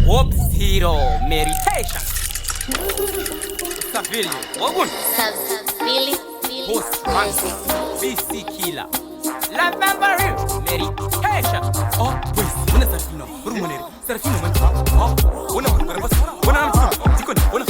Hope Zero Meditation. Savili, Ogun. Savili, Host Manso, BC Killer. La Bambari Meditation. Oh, please, una Serafino, Brumoneri, Serafino Mantra. Oh, una Barabas, una Tikon, una.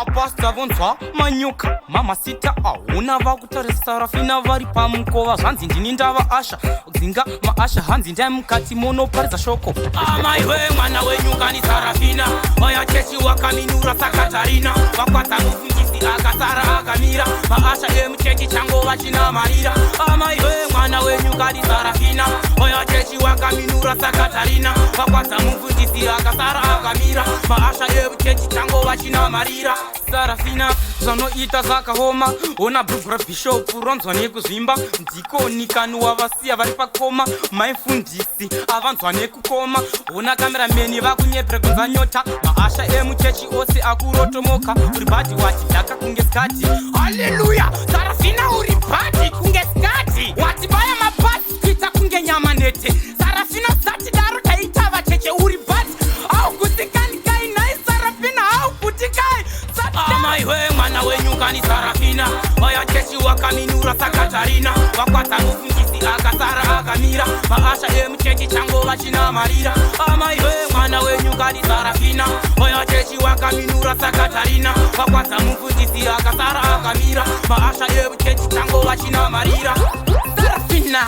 Apasta vonzwa manyuka mamasita auna vakutare Sarafina vari pamukova zvanzi ndini ndava asha kudzinga maasha hanzi ndai mukati monoparidza shoko amaiwe mwana wenyuka ni Sarafina oya chechi wakaminura Sakatarina vakwadza mufundisi akasara akamira maasha emuchechi chango vachinamarira amaiwe mwana wenyuka ni Sarafina oya chechi wakaminura Sakatarina vakwadza mufundisi akasara akamira maasha emuchechi chango vachinamarira Sarafina zvanoita zvakaoma ona bhubhu rabhishopu ronzwa nekuzvimba ndikoni kanu wavasiya vari pakoma maifundisi avanzwa nekukoma ona kamerameni vakunyepere kunza nyota maasha emuchechi ose akurotomoka uri bhadhi wati dhaka kunge skati haleluya Sarafina uri bhadhi kunge skati wati baya mabhadhi kuita kunge nyama nete Sarafina zati daro taita vacheche uri bhadhi au kusikani kai nai Sarafina au kutikai amaiwe mwana wenyuka ni Sarafina oya chechi wakaminura Sakatarina vakwadza mufundisi akasara akamira maasha emuchechi chango vachinamarira amaiwe mwana wenyuka ni Sarafina oya chechi wakaminura Sakatarina vakwadza mufundisi akasara akamira maasha emuchechi chango vachinamarira Sarafina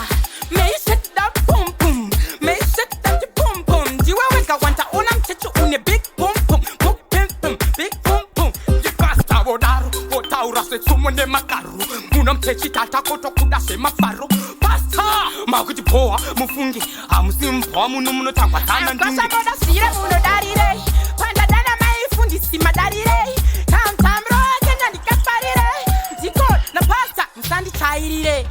meishekda pum pum meishekda pum pum ndiwe wega wanta ona mchechi une big pum pum big pum taura setsumo nemagaru muno mtechi tata kotokuda semafaro pasta makuti poa mufungi hamusimbwa muno munotangwadzana ndingasabodasire munodarire pandadana maifundisi madarire kamtamro kenya ndikafarire ndiko napasta musandichairire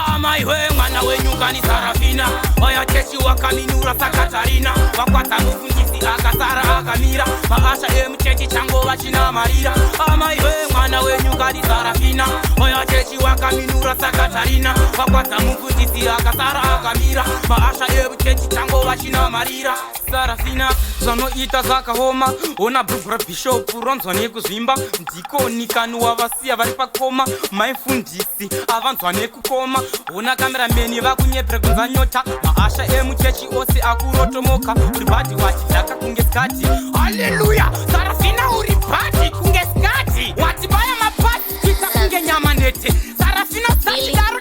amaiwe mwana wenyuka ni Sarafina oya chechi wakaminura Sakatarina vakwadza mufundisi akasara akamira maasha emuchechi chango vachinamarira amaiwe mwana wenyuka ni Sarafina oya chechi wakaminura Sakatarina vakwadza mufundisi akasara akamira maasha emuchechi chango vachinamarira Sarafina zvanoita zvakaoma ona bhubhu rabhishopu ronzwa nekuzvimba ndikoni kanu wavasiya vari pakoma maifundisi avanzwa nekukoma ona kamerameni vakunyepere kunza nyota maasha emuchechi ose akurotomoka uri bhadhi wati dhaka kunge skati haleluya Sarafina uri bhadhi kunge skati wati baya mabhadhi kuita kunge nyama nete Sarafina zati daro